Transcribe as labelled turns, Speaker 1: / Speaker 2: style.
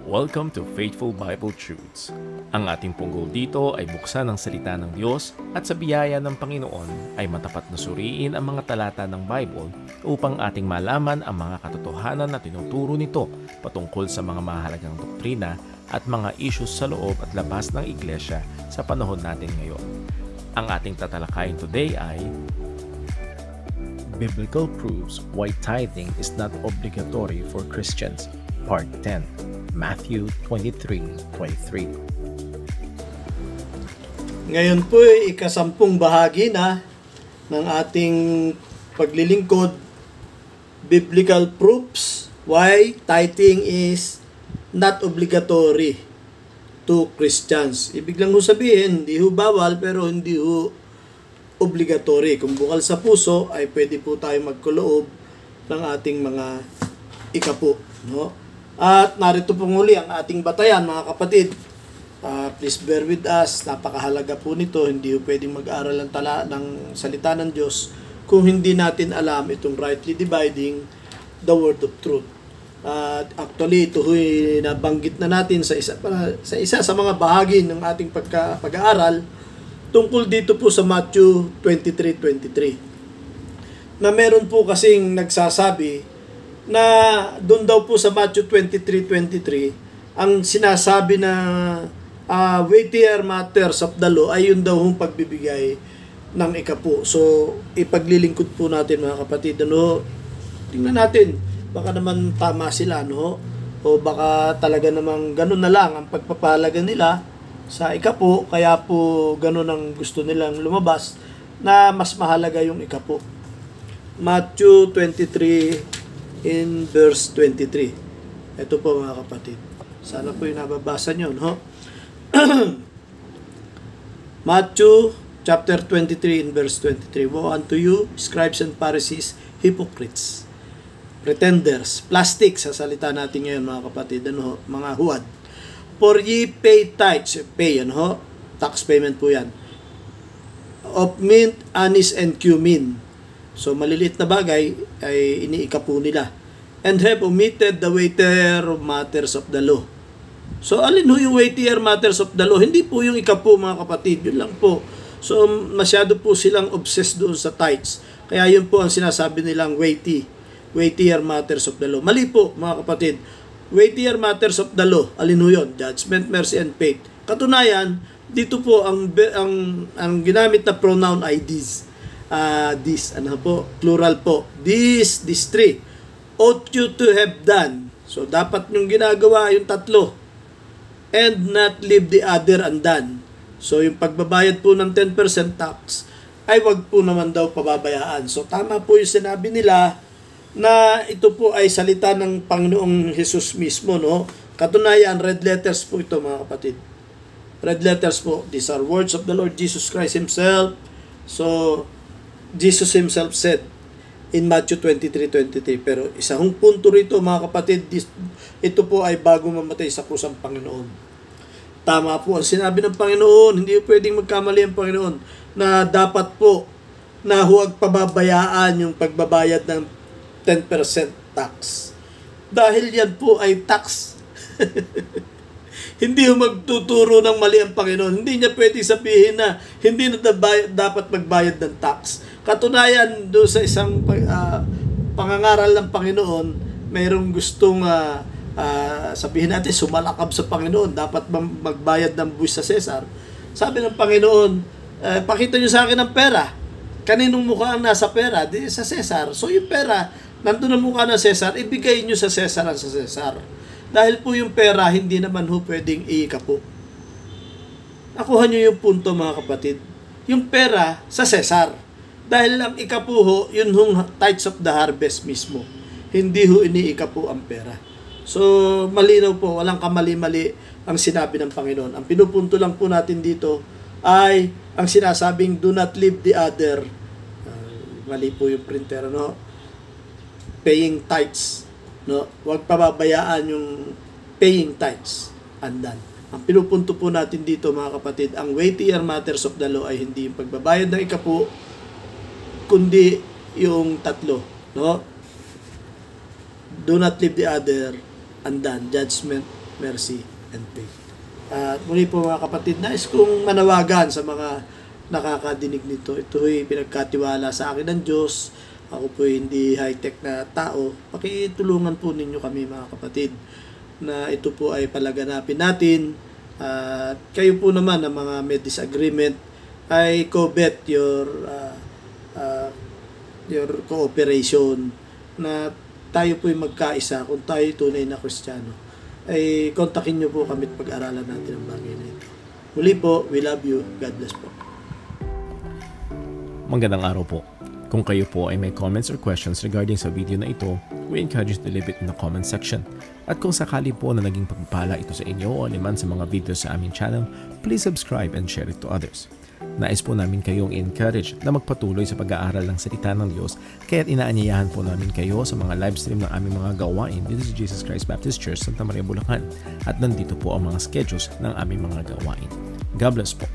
Speaker 1: Welcome to Faithful Bible Truths. Ang ating punggol dito ay buksan ang salita ng Diyos at sa biyaya ng Panginoon ay matapat na suriin ang mga talata ng Bible upang ating malaman ang mga katotohanan na tinuturo nito patungkol sa mga mahalagang doktrina at mga issues sa loob at labas ng iglesia sa panahon natin ngayon. Ang ating tatalakayin today ay Biblical Proofs Why Tithing is Not Obligatory for Christians, Part 10, Matthew 23:23.
Speaker 2: Ngayon po ay ikasampung bahagi na ng ating paglilingkod, Biblical Proofs Why Tithing is Not Obligatory to Christians. Ibig lang ho sabihin, hindi ho bawal pero hindi ho obligatory. Kung bukal sa puso ay pwede po tayo magkuloob ng ating mga ikapo. No? At narito po muli ang ating batayan, mga kapatid. Please bear with us. Napakahalaga po nito. Hindi po pwedeng mag-aral ng salita ng Diyos kung hindi natin alam itong rightly dividing the word of truth. Actually, ito nabanggit na natin sa isa sa mga bahagi ng ating pag-aaral tungkol dito po sa Matthew 23:23. Na meron po kasing nagsasabi na doon daw po sa Matthew 23:23, ang sinasabi na weightier matters of the law ay yun daw yung pagbibigay ng ikapo. So, ipaglilingkod po natin, mga kapatid. Ano, tingnan natin, baka naman tama sila, no? O baka talaga namang ganun na lang ang pagpapalaga nila sa ikapo, kaya po ganun ang gusto nilang lumabas na mas mahalaga yung ikapo. Matthew 23 in verse 23. Ito po, mga kapatid. Sana po yung nababasa nyo, no? Matthew chapter 23 in verse 23. Woe unto you, scribes and Pharisees, hypocrites, pretenders, plastic sa salita natin ngayon, mga kapatid, ano, mga huwad. For ye pay tithes, pay, ano, tax payment po yan, of mint, anise, and cumin. So, maliliit na bagay ay iniikapo nila. And have omitted the weightier matters of the law. So, alin ho yung weightier matters of the law? Hindi po yung ikapo, mga kapatid. Yun lang po. So, masyado po silang obsessed doon sa tithes. Kaya yun po ang sinasabi nilang weightier matters of the law. Mali po, mga kapatid. Weightier matters of the law. Alin ho yun? Judgment, mercy, and faith. Katunayan, dito po ang ginamit na pronoun ay these. This, ano po, plural po. These three ought you to have done. So, dapat yung ginagawa yung tatlo. And not leave the other undone. So, yung pagbabayad po ng 10% tax, ay wag po naman daw pababayaan. So, tama po yung sinabi nila na ito po ay salita ng Panginoong Jesus mismo, no? Katunayan, red letters po ito, mga kapatid. Red letters po. These are words of the Lord Jesus Christ Himself. So, Jesus Himself said in Matthew 23:23. Pero isang punto rito, mga kapatid, ito po ay bago mamatay sa krus ang Panginoon. Tama po ang sinabi ng Panginoon. Hindi pwedeng magkamali ang Panginoon na dapat po na huwag pababayaan yung pagbabayad ng 10% tax. Dahil yan po ay tax. Hindi magtuturo ng mali ang Panginoon. Hindi niya pwede sabihin na hindi na dapat magbayad ng tax. Katunayan, doon sa isang pangangaral ng Panginoon, mayroong gustong sabihin natin, sumalakab sa Panginoon, dapat magbayad ng buwis sa Cesar. Sabi ng Panginoon, pakita niyo sa akin ang pera. Kaninong mukha ang nasa pera? Di sa Cesar. So yung pera, nandun ang mukha ng Cesar, ibigay niyo sa Cesar ang sa Cesar. Dahil po yung pera, hindi naman ho pwedeng iikapo. Nakuha niyo yung punto, mga kapatid. Yung pera sa Cesar. Dahil ang ikapo ho, yun hong tithes of the harvest mismo. Hindi ho iniikapo ang pera. So, malinaw po, walang kamali-mali ang sinabi ng Panginoon. Ang pinupunto lang po natin dito ay ang sinasabing, do not leave the other. Mali po yung printer, no? Paying tithes. No, huwag pababayaan yung paying tithes. Andan. Ang pinupunto po natin dito, mga kapatid, ang weightier matters of the law ay hindi yung pagbabayad ng ikapo, kundi yung tatlo. No? Do not leave the other undone. Judgment, mercy, and faith. At muli po mga kapatid, nais kong manawagan sa mga nakakadinig nito. Ito'y pinagkatiwala sa akin ng Diyos. Ako po hindi high-tech na tao. Pakitulungan po ninyo kami mga kapatid na ito po ay palaganapin natin. At kayo po naman ang mga may disagreement ay covet your cooperation na tayo po'y magkaisa kung tayo tunay na Kristiyano. Ay kontakin nyo po kami at pag-aralan natin ang bagay na ito. Muli po, we love you. God bless po.
Speaker 1: Magandang araw po. Kung kayo po ay may comments or questions regarding sa video na ito, we encourage you to leave it in the comment section. At kung sakali po na naging pagpapala ito sa inyo o liman sa mga videos sa aming channel, please subscribe and share it to others. Nais po namin kayong encourage na magpatuloy sa pag-aaral ng salita ng Diyos, kaya't inaanyayahan po namin kayo sa mga live stream ng aming mga gawain dito sa Jesus Christ Baptist Church, Santa Maria, Bulacan. At nandito po ang mga schedules ng aming mga gawain. God bless po.